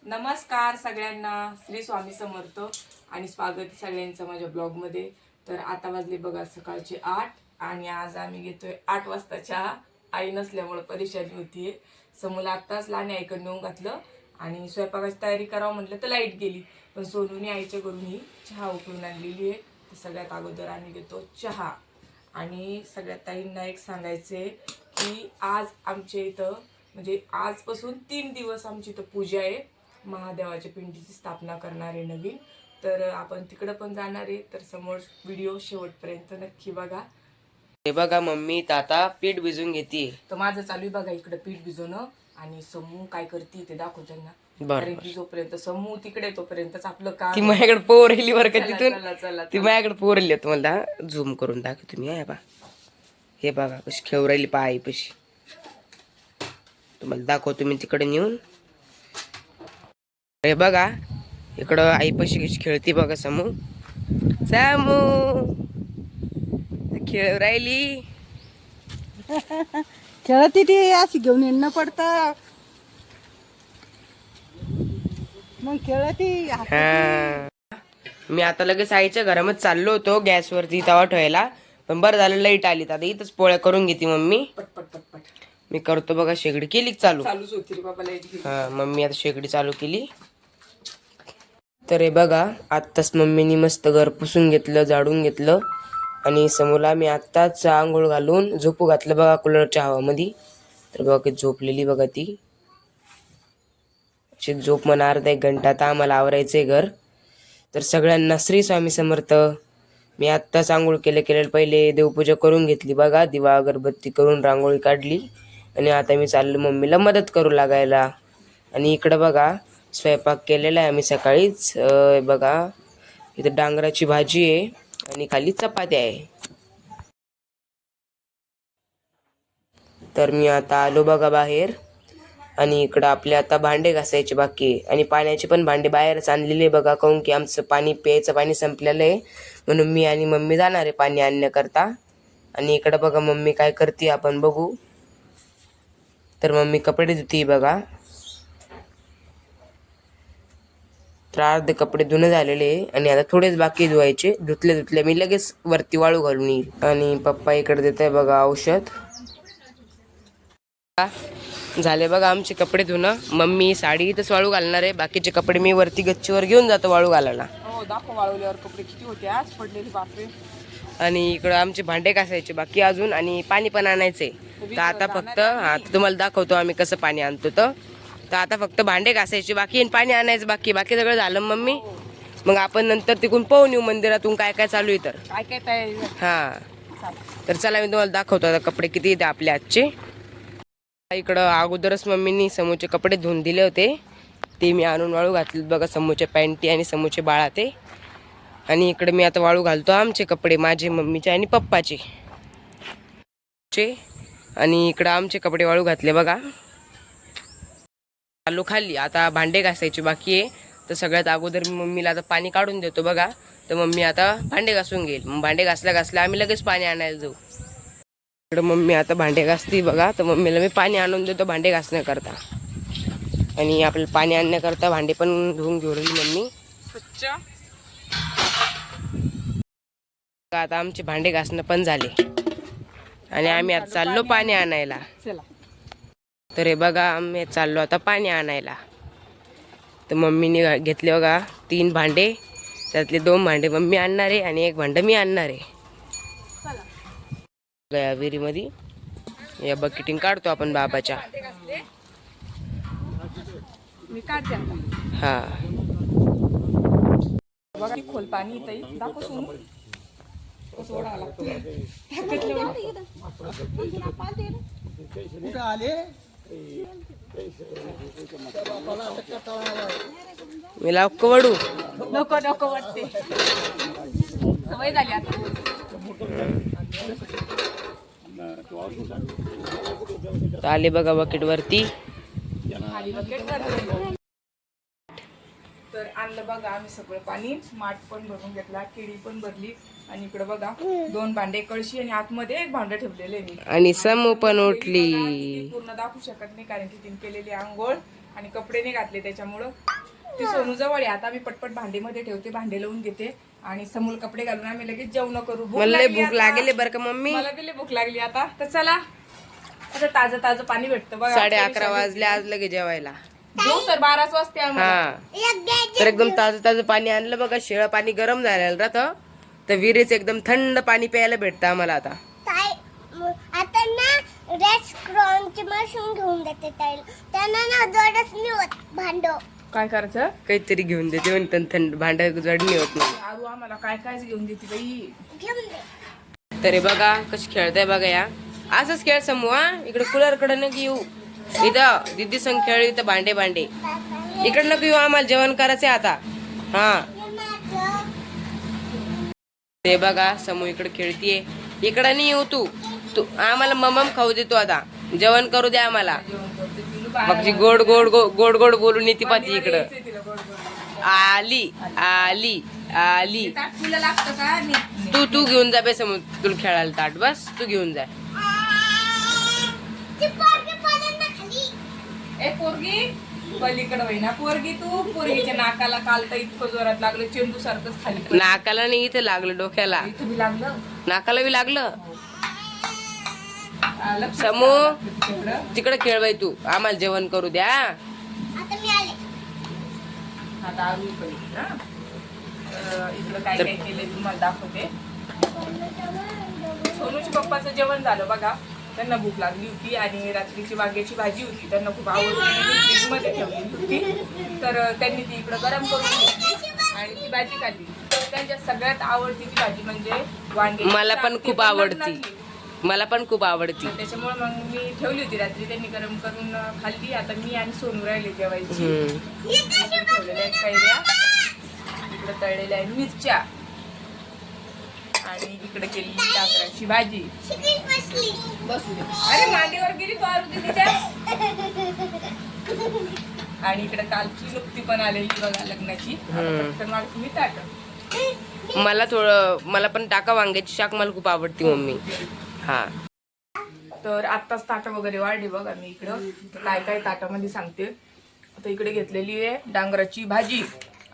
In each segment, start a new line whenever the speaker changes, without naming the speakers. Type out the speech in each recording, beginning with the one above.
नमस्कार सगळ्यांना, श्री स्वामी समर्थ आणि स्वागत सगळ्यांचं माझ्या ब्लॉगमध्ये। तर आता वाजले बघा सकाळचे 8 आणि आज आम्ही घेतोय 8 वाजता चहा। आई नसल्यामुळे परेशानी होतीये। समूला आत्ताच लहान आईकडे नेऊन घातलं आणि स्वयंपाकाची तयारी करावं म्हटलं तर लाईट गेली, पण सोनूने आईच्या घरून ही चहा उकळून आणलेली आहे। तर सगळ्यात अगोदर आम्ही घेतो चहा आणि सगळ्यात ताईंना एक सांगायचे की आज आमच्या इथं म्हणजे आजपासून 3 दिवस आमची इथं पूजा आहे। महादेवाच्या पिंडीची स्थापना करणार आहे नवीन, तर आपण तिकडे पण जाणार आहे। तर समोर व्हिडिओ शेवटपर्यंत नक्की बघा।
हे बघा मम्मी आता पीठ भिजून घेते।
तर माझं चालू आहे बघा इकडे पीठ भिजवणं आणि समूह काय करते ते दाखव त्यांना।
बरं
की जोपर्यंत समूह तिकडे तोपर्यंतच आपलं काम।
ती माझ्याकडे पोर राहिली बरं का तिथून,
चला चला
ती माझ्याकडे पोर राहिली। तुम्हाला झूम करून दाखव तुम्ही। हे बघा कशी खेळ राहिली पाय पशी, तुम्हाला दाखवतो मी तिकडे नेऊन। हे बघा इकडं आईपाशी कशी खेळती बघा समू खेळ राहिली।
खेळती ती अशी घेऊन येणं पडतं मग खेळती।
हा मी आता लगेच आईच्या घरामध्ये चाललो होतो गॅसवरती तवा ठेवायला, पण बरं झालं लाईट आली। आता इथंच पोळ्या करून घेते मम्मी।
पटपट पटपट
मी करतो बघा शेगडी केली चालू।
चालूच होती रे बाबा लाईट गेली।
हा मम्मी आता शेगडी चालू केली। तर हे बघा आत्ताच मम्मीनी मस्त घर पुसून घेतलं, झाडून घेतलं आणि समोरला मी आत्ताच आंघोळ घालून झोपू घातलं बघा कूलरच्या हवामध्ये। तर बघा झोपलेली बघा ती अशी झोप म्हणा। अर्धा एक घंटा आता आम्हाला आवरायचंय घर। तर सगळ्यांना श्री स्वामी समर्थ। मी आत्ताच आंघोळ केलेलं पहिले देवपूजा करून घेतली बघा, दिवा अगरबत्ती करून रांगोळी काढली आणि आता मी चाललो मम्मीला मदत करू लागायला। आणि इकडं बघा स्वयंपाक केलेला आहे आम्ही सकाळीच। बघा इथं डांगराची भाजी आहे आणि खाली चपात्या आहे। तर मी आता आलो बघा बाहेर आणि इकडं आपले आता भांडे घासायचे बाकी आहे आणि पाण्याचे पण भांडे बाहेरच आणलेले बघा, काऊन की आमचं पाणी प्यायचं पाणी संपलेलं आहे म्हणून मी आणि मम्मी जाणार आहे पाणी आणण्याकरता। आणि इकडं बघा मम्मी काय करते आपण बघू। तर मम्मी कपडे धुती बघा। तर अर्धे कपडे धुणं झालेले आणि आता थोडेच बाकी धुवायचे। धुतले मी लगेच वरती वाळू घालून येईल। आणि पप्पा इकडे देत आहे बघा औषध। झाले बघा आमचे कपडे धुणं। मम्मी साडी इथंच वाळू घालणार आहे, बाकीचे कपडे मी वरती गच्चीवर घेऊन जातो वाळू घालायला।
हो दाखव वाळवल्यावर कपडे किती होते आज पडलेले बापरे।
आणि इकडं आमचे भांडे घासायचे बाकी अजून आणि पाणी पण आणायचंय। तर आता फक्त तुम्हाला दाखवतो आम्ही कसं पाणी आणतो। तर आता फक्त भांडे घासायचे बाकी आणि पाणी आणायचं बाकी सगळं झालं मम्मी। मग आपण नंतर तिकडून पाहून येऊ मंदिरातून काय काय चालू आहे। तर
काय काय तयारी
हा तर चला मी तुम्हाला दाखवतो आता कपडे किती येते आपले आजचे। इकडं अगोदरच मम्मीनी समूचे कपडे धुवून दिले होते, ते मी आणून वाळू घातले बघा। समूचे पॅन्टी आणि समूचे बाळा ते। आणि इकडे मी आता वाळू घालतो आमचे कपडे, माझे मम्मीचे आणि पप्पाचे। आणि इकडं आमचे कपडे वाळू घातले बघा। आलो खाली, आता भांडे घासायचे बाकी आहे। तर सगळ्यात अगोदर मी मम्मीला आता पाणी काढून देतो बघा। तर मम्मी आता भांडे घासून घेईल, मग भांडे घासल्या आम्ही लगेच पाणी आणायला जाऊ। इकडं मम्मी आता भांडे घासते बघा। तर मम्मीला मी पाणी आणून देतो भांडे घासण्याकरता आणि आपल्याला पाणी आणण्याकरता भांडे पण धुवून घेऊ राहिली मम्मी
स्वच्छ।
आता आमचे भांडे घासणं पण झाले आणि आम्ही आता चाललो पाणी आणायला।
चला
तर हे बघा आम्ही चाललो आता पाणी आणायला। तर मम्मीने घेतले बघा 3 भांडे, त्यातले 2 भांडे मम्मी आणणार आहे आणि 1 भांडं मी आणणार आहे। या विहिरीमध्ये या बकेटिंग काढतो आपण बाबाच्या।
मी काढते आता।
हा
बघा खोल पाणी ताई दाखव सोनू कसं ओढावं लागतं।
मी लावको वडू
नको नको वाटते, सवय झाली आता।
आले बघा बकेट वरती।
तर आणलं बघा आम्ही सगळं पाणी, माठ पण भरून घेतला, केळी पण भरली आणि इकडे बघा 2 भांडे कळशी आणि आतमध्ये 1 भांडं ठेवलेलं आहे मी।
आणि समू पण उठली।
पूर्ण दाखवू शकत नाही कारण की तिने केलेली आंघोळ आणि कपडे नाही घातले त्याच्यामुळं ती सोनू जवळ आहे. आता मी पटपट भांडेमध्ये ठेवते, भांडे लावून घेते आणि समोर कपडे घालून आम्ही लगेच जेवण करू.
मला लय भूक
आता.
लागेल बरं का मम्मी.
मला बी लय भूक लागली आता. तर चला आता ताजं ताजं पाणी भेटतं बघा.
11:30 वाजले आज लगे जेवायला.
जो सर 12 वाजते आम्हाला.
हा तर एकदम ताजं पाणी आणलं बघा. शिळं पाणी गरम झालेलं राहतं तर विहिरीचं एकदम थंड पाणी प्यायला भेटतं आम्हाला आता.
आता ना रेस्टॉरंटची मशीन घेऊन देते त्यांना ना जोडच नाही होत भांडो.
काय करायचं?
काहीतरी घेऊन देते म्हणतात थंड भांड जडणी होत नाही.
आरू आम्हाला काय काय घेऊन देते बाई.
घेऊन दे.
तरी बघा कशी खेळताय बघा या. असंच खेळ समूह. इकडे कूलर कडे नको येऊ. इथं दिदी संग खेळ. इथं भांडे इकडे नको येऊ. आम्हाला जेवण करायचंय आता. हा ते बघा समूह इकडे खेळतीये. इकडे नाही येऊ तू. आम्हाला ममम खाऊ देतो आता. जेवण करू द्या आम्हाला. मग गोड गोड गोड गोड बोलून येते पाती इकडं. आली आली आली.
तुला लागतं का? नाही.
तू घेऊन जा बे समूह. तुला खेळायला ताट बस. तू घेऊन जा.
ती पोरगी पडेल ना खाली.
ए पोरगी पलीकडे होईना. पोरगी तू पोरगीच्या नाकाला काल तर इतकं जोरात लागलं चेंडू सारखंच खाली पडलं.
नाकाला नाही इथे लागलं डोक्याला.
इथं बी लागलं.
नाकाला बी लागलं.
लक्ष
समू
तिकडं.
तिकडे खेळ बाई तू. आम्हाला जेवण करू द्या.
आता मी आले.
आता आरू पलीकडे. हा. इकडं काय काय केलंय तुम्हाला दाखवते. सोनूच्या पप्पाचं जेवण झालं बघा. त्यांना भूक लागली होती आणि रात्रीची वांग्याची भाजी होती. त्यांना खूप आवडली. फ्रीज मध्ये ठेवलेली होती तर त्यांनी ती इकडं गरम करून घेतली आणि ती भाजी खाल्ली. त्यांच्या सगळ्यात आवडतीची भाजी म्हणजे वांगे.
मला पण खूप आवडती. मला पण खूप आवडती.
त्याच्यामुळे मग मी ठेवली होती रात्री. त्यांनी गरम करून खाल्ली. आता मी आणि सोनू राहिले जेवायची. ठेवलेल्या आहेत कैऱ्या. इकडे तळलेल्या आहेत मिरच्या आणि इकडे केलेली डांगराची भाजी. बसू दे. अरे मांडीवर गेली तू आरू तिच्या. आणि इकडे कालची नुकती पण आलेली बघा लग्नाची. पटकन मला तुम्ही ताट.
मला पण टाका वांग्याची शाक. मला खूप आवडती मम्मी. हा
तर आत्ताच ताटं वगैरे वाढली बघा मी इकडं. काय काय ताटामध्ये सांगते. आता इकडे घेतलेली आहे डांगराची भाजी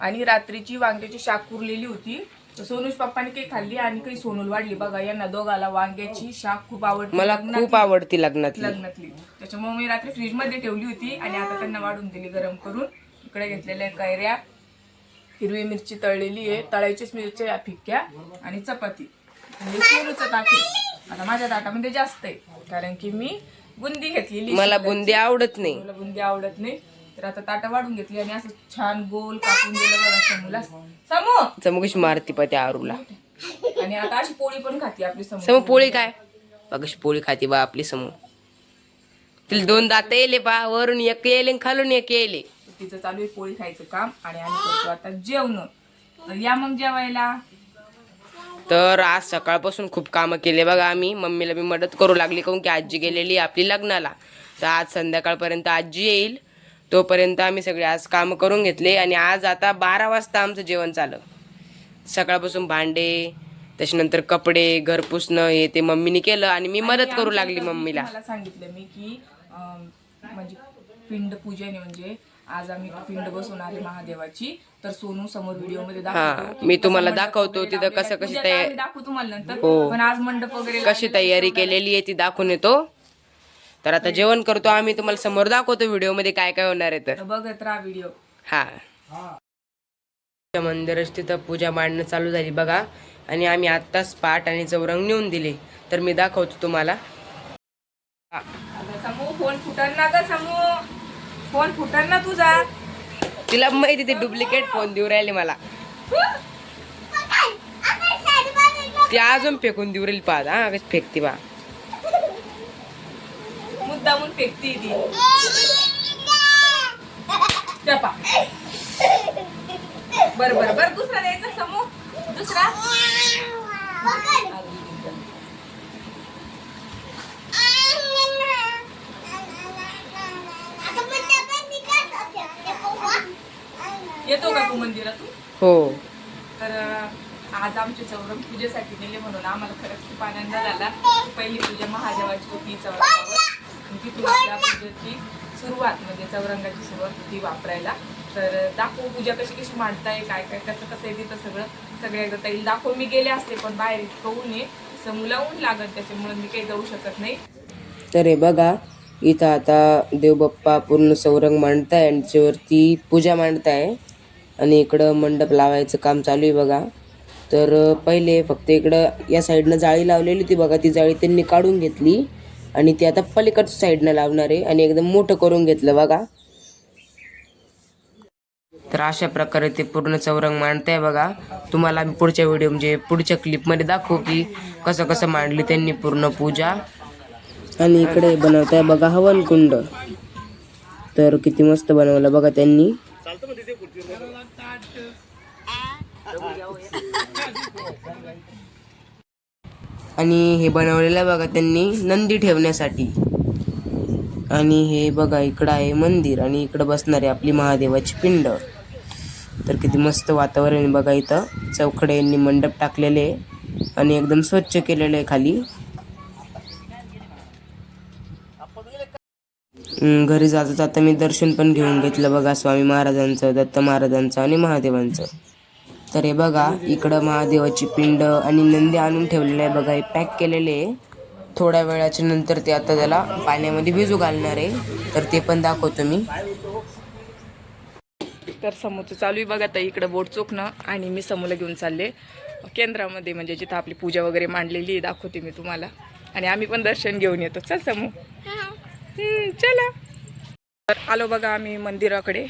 आणि रात्रीची वांग्याची शाक उरलेली होती. तर सोनूज पप्पाने काही खाल्ली आणि काही सोनूल वाढली बघा. यांना दोघाला वांग्याची शाक खूप आवडते.
मला खूप आवडती
लग्नातली. त्याच्यामुळे मी रात्री फ्रीज मध्ये ठेवली होती आणि आता त्यांना वाढून दिली गरम करून. इकडे घेतलेल्या कैऱ्या, हिरवी मिरची तळलेली आहे, तळायचीच मिरच्या फिक्क्या आणि चपाती. म्हणजे सोनूचं ताट आहे. आता माझ्या ताटामध्ये जास्त आहे कारण की मी बुंदी घेतलेली.
मला बुंदी आवडत नाही.
मला बुंदी आवडत नाही. तर आता ताटा वाढून घेतली आणि असं छान गोल कापून दिलं बघा समूला.
समू कशी मारती पा त्या आरूला.
आणि आता अशी पोळी पण खाते आपली
समू. पोळी काय बघ कशी पोळी खाती बा आपली समू. तिला 2 दात येले बा. वरून एक येले खालून एक येले.
तिचं चालू आहे पोळी खायचं काम आणि आम्ही करतो आता जेवण. तर या मग जेवायला.
तर आज सकाळपासून खूप कामं केले बघा आम्ही. मम्मीला मी मदत करू लागली काहून की आजी गेलेली आपली लग्नाला. तर आज संध्याकाळपर्यंत आजी येईल. तोपर्यंत आम्ही सगळे आज कामं करून घेतले आणि आज आता 12 वाजता आमचं जेवण झालं. सकाळपासून भांडे त्याच्यानंतर कपडे घर पुसणं हे ते मम्मीने केलं आणि मी मदत करू लागली मम्मीला.
मला सांगितलं मी की म्हणजे पिंड पूजन म्हणजे आज आम्ही पिंड बसवणार आहे महादेवाची. तर सोनू समोर व्हिडिओ मध्ये दाखवतो.
मी तुम्हाला दाखवतो तिथं कसं कशी तयारी.
दाखवू तुम्हाला नंतर.
हो.
पण आज मंडप वगैरे
कशी तयारी केलेली आहे ती दाखवून येतो. तर आता जेवण करतो आम्ही. तुम्हाला समोर दाखवतो व्हिडिओ मध्ये काय काय होणार आहे. तर
बघत राहा व्हिडिओ.
हा मंदिरात तिथं पूजा मांडणं चालू झाली बघा. आणि आम्ही आत्ताच पाट आणि चौरंग नेऊन दिले. तर मी दाखवतो तुम्हाला.
समूह फोन फुटन ना ग. समूह फोन फुटन ना तुझा.
तिला माहिती ते डुप्लिकेट फोन देऊ राहिले मला. ती अजून फेकून देऊ राहिली पाहत. हा कशी फेकते बा.
मुद्दामून फेकती ती. बर दुसरा द्यायचा समूह. दुसरा येतो का तू मंदिरातून?
हो.
तर आज आमचे चौरंग पूजेसाठी नेले म्हणून आम्हाला खरंच खूप आनंद झाला. पहिली पूजा महादेवाची होती चौरंगावर. तिथून आपल्या पूजेची सुरुवात म्हणजे चौरंगाची सुरुवात होती वापरायला. तर दाखवू पूजा कशी कशी मांडताय, काय काय कसं कसं आहे तिथं सगळं एकदा ताईल दाखवून. मी गेले असते पण बाहेर इतकं ऊन आहे, समूला ऊन लागत त्याच्यामुळे मी काही जाऊ शकत नाही.
तर हे बघा इथं आता देवबाप्पा पूर्ण चौरंग मांडताय आणि त्याच्यावरती पूजा मांडताय आणि इकडं मंडप लावायचं काम चालू आहे बघा. तर पहिले फक्त इकडं या साईडनं जाळी लावलेली होती बघा, ती जाळी त्यांनी काढून घेतली आणि ती आता पलीकडच्या साईडनं लावणार आहे आणि एकदम मोठं करून घेतलं बघा. तर अशा प्रकारे ते पूर्ण चौरंग मांडताय बघा. तुम्हाला मी पुढच्या व्हिडिओ म्हणजे पुढच्या क्लिपमध्ये दाखवू की कसं कसं मांडली त्यांनी पूर्ण पूजा. आणि इकडे बनवताय बघा हवन कुंड. तर किती मस्त बनवलं बघा त्यांनी. आणि हे बनवलेलं बघा त्यांनी नंदी ठेवण्यासाठी. आणि हे बघा इकडं आहे मंदिर आणि इकडं बसणार आहे आपली महादेवाची पिंड. तर किती मस्त वातावरण आहे बघा. इथं चौकड्यांनी मंडप टाकलेले आणि एकदम स्वच्छ केलेलं आहे खाली. घरी जाता जाता मी दर्शन पण घेऊन घेतलं बघा स्वामी महाराजांचं, दत्त महाराजांचं आणि महादेवांचं. तर हे बघा इकडं महादेवाची पिंड आणि नंदी आणून ठेवलेलं आहे बघा. हे पॅक केलेले आहे. थोड्या वेळाच्या नंतर ते आता त्याला पाण्यामध्ये भिजू घालणार आहे, तर ते पण दाखवतो मी.
तर समूचं चालू आहे बघा ताई इकडं बोट चोखणं आणि मी समूला घेऊन चालले केंद्रामध्ये, म्हणजे जिथं आपली पूजा वगैरे मांडलेली आहे दाखवते मी तुम्हाला. आणि आम्ही पण दर्शन घेऊन येतो. चल समू चला. तर आलो बघा आम्ही मंदिराकडे.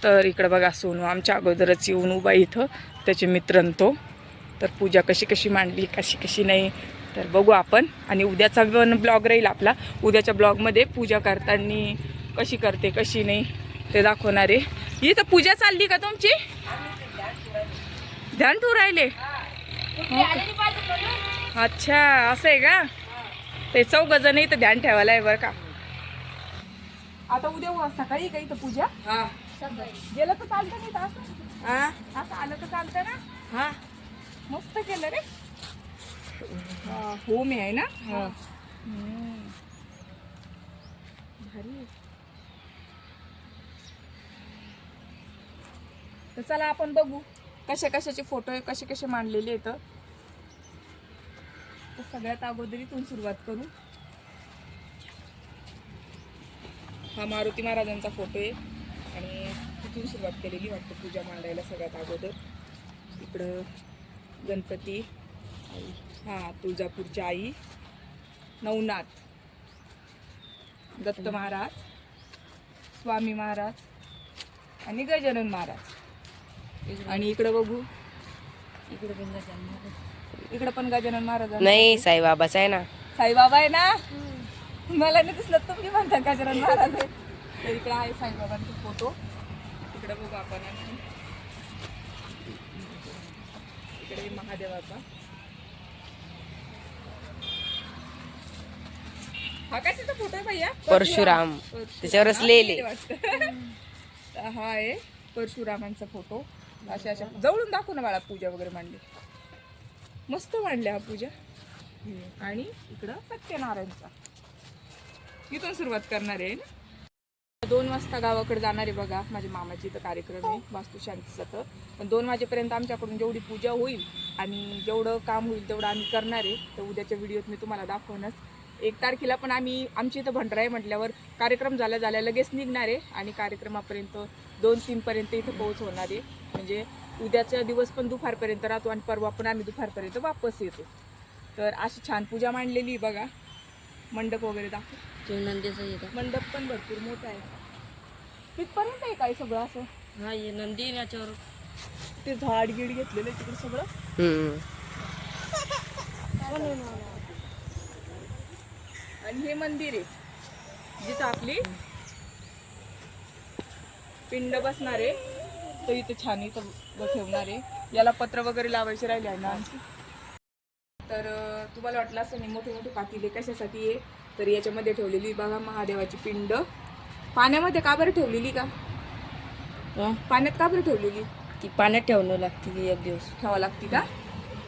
तर इकडं बघा सोनू आमच्या अगोदरच येऊन उभा इथं, त्याचे मित्र तो. तर पूजा कशी कशी मांडली कशी कशी नाही तर बघू आपण. आणि उद्याचा पण ब्लॉग राहील आपला. उद्याच्या ब्लॉगमध्ये पूजा करताना कशी करते कशी नाही ते दाखवणार आहे. इथं पूजा चालली का तुमची? ध्यान ठेवू राहिले. अच्छा असं आहे का? ते 4 जण इथं ध्यान ठेवायला आहे बरं का. आता उद्या सकाळी का इथं पूजा? गेलं तर चालतं नाही असं? असं आलं तर चालतं ना? मस्त केलं रे. हो मी आहे ना. भारी. तर चला आपण बघू कशा कशाचे फोटो आहे, कसे कसे मांडलेले आहेत. तर सगळ्यात अगोदर इथून सुरुवात करू. हा मारुती महाराजांचा फोटो आहे आणि तिथून सुरुवात केलेली वाटतं पूजा मांडायला सगळ्यात अगोदर. इकडं गणपती, हा तुळजापूरची आई, नवनाथ, दत्त महाराज, स्वामी महाराज आणि गजानन महाराज. आणि इकडं बघू इकडं पण गजानन महाराज
नाही साईबाबाच आहे ना.
साईबाबा आहे ना. मला नाही दिसलं तुम्ही म्हणता गजानन महाराज आहे. तर इकडे आहे साईबाबांचा फोटो. इकडे बघू आपण. इकडे महादेवाचा. हा कशाचा फोटो आहे भैया?
परशुराम. त्याच्यावरच लिहिले.
हा आहे परशुरामांचा फोटो. अशा अशा जवळून दाखवू ना बाळा पूजा वगैरे मांडली. मस्त मांडल्या हा पूजा. आणि इकडं सत्यनारायणचा. इथून सुरुवात करणार आहे ना. 2 वाजता गावाकडे जाणार आहे बघा. माझ्या मामाची इथं कार्यक्रम आहे वास्तुशांतीचा. तर पण 2 वाजेपर्यंत आमच्याकडून जेवढी पूजा होईल आणि जेवढं काम होईल तेवढं आम्ही करणार आहे. तर उद्याच्या व्हिडिओत मी तुम्हाला दाखवणच. 1 तारखेला पण आम्ही आमच्या इथं भंडारा आहे म्हटल्यावर कार्यक्रम झाल्या लगेच निघणार आहे आणि कार्यक्रमापर्यंत 2-3 पर्यंत इथं पोहोच होणार आहे. म्हणजे उद्याचा दिवस पण दुपारपर्यंत राहतो आणि परवा पण आम्ही दुपारपर्यंत वापस येतो. तर अशी छान पूजा मांडलेली बघा. मंडप वगैरे दाखव. मंडप पण भरपूर मोठा आहे. तिथपर्यंत आहे काय सगळं असं?
हा ये नंदी याच्यावर
ते झाड गिड घेतलेलं आहे तिकडे सगळं. आणि हे मंदिर आहे जिथं आपली पिंड बसणार आहे. तर इथे छान इथं ठेवणार आहे. याला पत्र वगैरे लावायचे राहिले आहे ना आणखी. तर तुम्हाला वाटलं असं नाही मोठे मोठे पातेले कशासाठी आहे तर याच्यामध्ये ठेवलेली बघा महादेवाची पिंड. पाण्यामध्ये का बरं ठेवलेली का? पाण्यात का बरं ठेवलेली?
ती पाण्यात ठेवणं लागते ती 1 दिवस
ठेवा लागते का?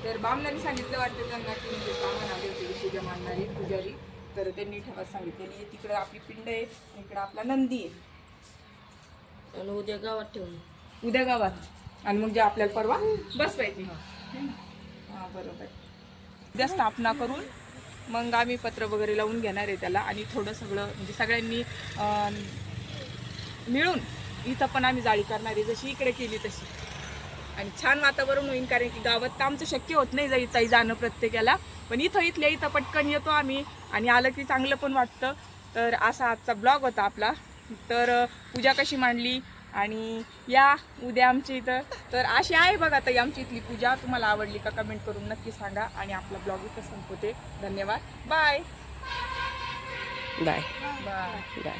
तर बामणाने सांगितलं वाटतं त्यांना की म्हणजे बामण आले होते पूजा मांडणारी पुजारी. तर त्यांनी ठेवा सांगितलेली. तिकडे आपली पिंड आहे, इकडे आपला नंदी आहे.
आणि उद्या गावात ठेवणं.
उद्या गावात आणि म्हणजे आपल्याला परवा बसवायची. हां बरोबर. उद्या स्थापना करून मग आम्ही पत्र वगैरे लावून घेणार आहे त्याला आणि थोडं सगळं म्हणजे सगळ्यांनी मिळून इथं पण आम्ही जाळी करणार आहे जशी इकडे केली तशी. आणि छान वातावरण होईल कारण की गावात तर आमचं शक्य होत नाही ताई जाणं प्रत्येकाला, पण इथल्या इथं पटकन येतो आम्ही आणि आलं की चांगलं पण वाटतं. तर असा आजचा ब्लॉग होता आपला. तर पूजा कशी मांडली आणि या उद्या आमच्या इथं. तर अशी आहे बघा ताई आमची इथली पूजा. तुम्हाला आवडली का कमेंट करून नक्की सांगा आणि आपला ब्लॉग इथं संपवते. धन्यवाद. Bye
bye
bye.
बाय.